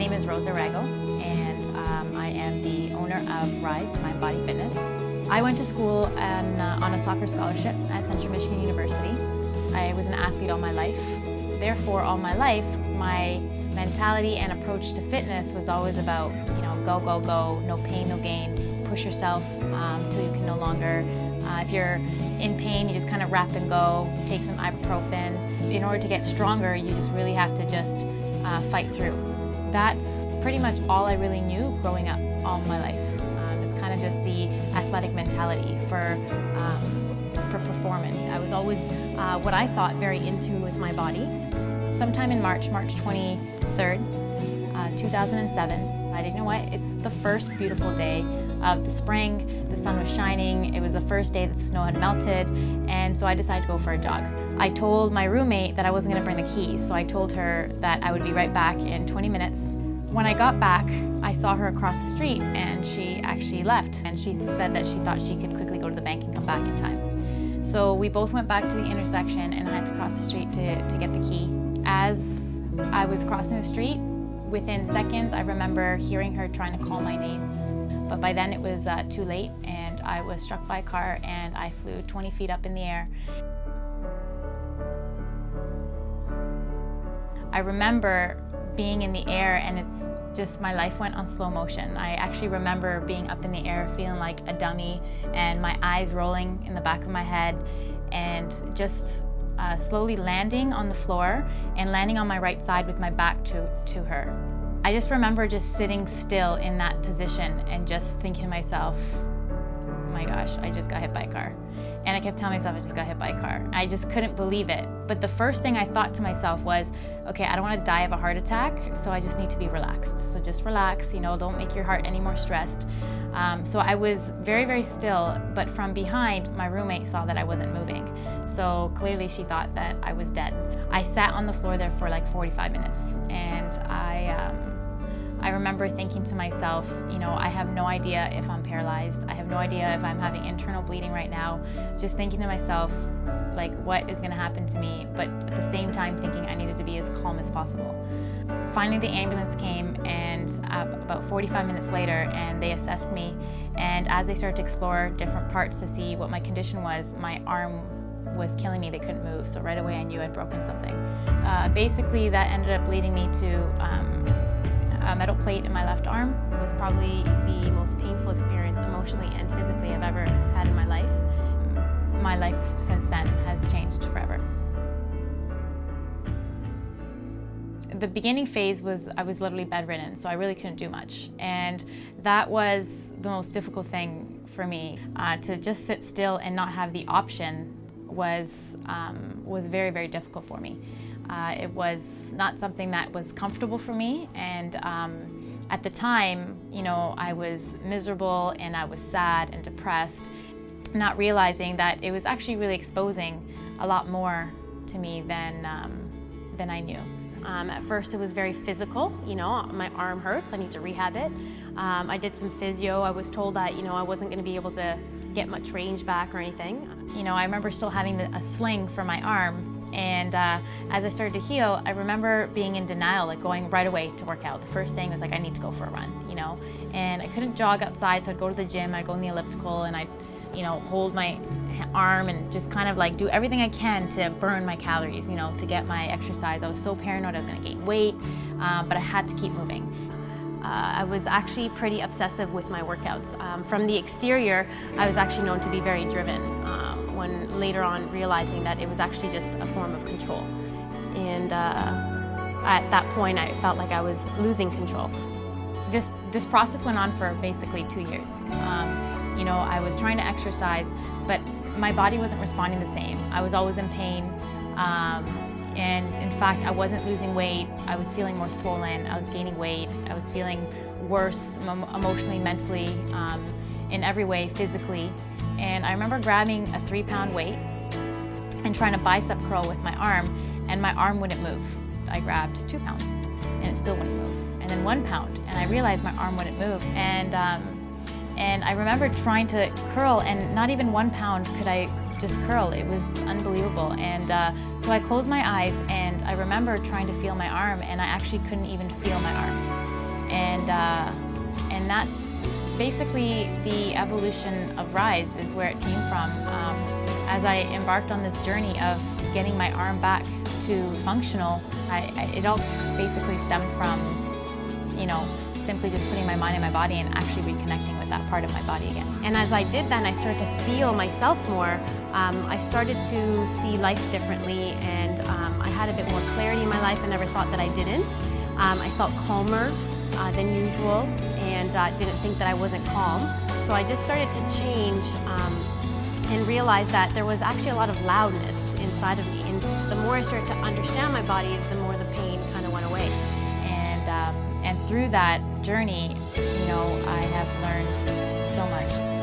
name is Rosa and I am the owner of Rise Mind Body Fitness. I went to school on a soccer scholarship at Central Michigan University. I was an athlete all my life. Therefore, all my life, my mentality and approach to fitness was always about, go, go, go, no pain, no gain, push yourself till you can no longer. If you're in pain, you just kind of wrap and go, take some ibuprofen. In order to get stronger, you just really have to just fight through. That's pretty much all I really knew growing up all my life. It's kind of just the athletic mentality for performance. I was always what I thought very in tune with my body. Sometime in March 23rd, 2007, I didn't know what, it's the first beautiful day of the spring. The sun was shining. It was the first day that the snow had melted, and so I decided to go for a jog. I told my roommate that I wasn't going to bring the keys, so I told her that I would be right back in 20 minutes. When I got back, I saw her across the street, and she actually left, and she said that she thought she could quickly go to the bank and come back in time. So we both went back to the intersection, and I had to cross the street to get the key. As I was crossing the street, within seconds, I remember hearing her trying to call my name. But by then it was too late, and I was struck by a car, and I flew 20 feet up in the air. I remember being in the air, and it's just my life went on slow motion. I actually remember being up in the air feeling like a dummy, and my eyes rolling in the back of my head, and just slowly landing on the floor and landing on my right side with my back to her. I just remember just sitting still in that position and just thinking to myself, oh my gosh, I just got hit by a car. And I kept telling myself I just got hit by a car. I just couldn't believe it. But the first thing I thought to myself was, okay, I don't want to die of a heart attack, so I just need to be relaxed. So just relax, don't make your heart any more stressed. So I was very, very still, but from behind, my roommate saw that I wasn't moving. So clearly she thought that I was dead. I sat on the floor there for like 45 minutes, and I remember thinking to myself, I have no idea if I'm paralyzed. I have no idea if I'm having internal bleeding right now. Just thinking to myself, like, what is gonna happen to me? But at the same time thinking I needed to be as calm as possible. Finally, the ambulance came, and about 45 minutes later, and they assessed me. And as they started to explore different parts to see what my condition was, my arm was killing me. They couldn't move. So right away I knew I'd broken something. Basically, that ended up leading me to a metal plate in my left arm. It was probably the most painful experience emotionally and physically I've ever had in my life. My life since then has changed forever. The beginning phase was I was literally bedridden, so I really couldn't do much. And that was the most difficult thing for me. To just sit still and not have the option was very, very difficult for me. It was not something that was comfortable for me, and at the time, I was miserable and I was sad and depressed, not realizing that it was actually really exposing a lot more to me than I knew. At first it was very physical, my arm hurts, I need to rehab it. I did some physio. I was told that, I wasn't going to be able to get much range back or anything. I remember still having a sling for my arm, and as I started to heal, I remember being in denial, like going right away to work out. The first thing was like, I need to go for a run, and I couldn't jog outside, so I'd go to the gym, I'd go on the elliptical, and I'd hold my arm and just kind of like do everything I can to burn my calories, to get my exercise. I was so paranoid I was going to gain weight, but I had to keep moving. I was actually pretty obsessive with my workouts. From the exterior, I was actually known to be very driven, when later on realizing that it was actually just a form of control. And at that point, I felt like I was losing control. This process went on for basically 2 years. I was trying to exercise, but my body wasn't responding the same. I was always in pain, and in fact, I wasn't losing weight. I was feeling more swollen. I was gaining weight. I was feeling worse emotionally, mentally, in every way, physically. And I remember grabbing a 3-pound weight and trying to bicep curl with my arm, and my arm wouldn't move. I grabbed 2 pounds, and it still wouldn't move. And then 1 pound, and I realized my arm wouldn't move. And I remember trying to curl, and not even 1 pound could I just curl. It was unbelievable. And so I closed my eyes, and I remember trying to feel my arm, and I actually couldn't even feel my arm. And that's basically the evolution of Rise, is where it came from. As I embarked on this journey of getting my arm back to functional, it all basically stemmed from, simply just putting my mind in my body and actually reconnecting with that part of my body again. And as I did that and I started to feel myself more, I started to see life differently, and I had a bit more clarity in my life. I never thought that I didn't. I felt calmer than usual, and didn't think that I wasn't calm. So I just started to change and realized that there was actually a lot of loudness inside of me. And the more I started to understand my body, the more the pain kind of went away. And through that journey, I have learned so much.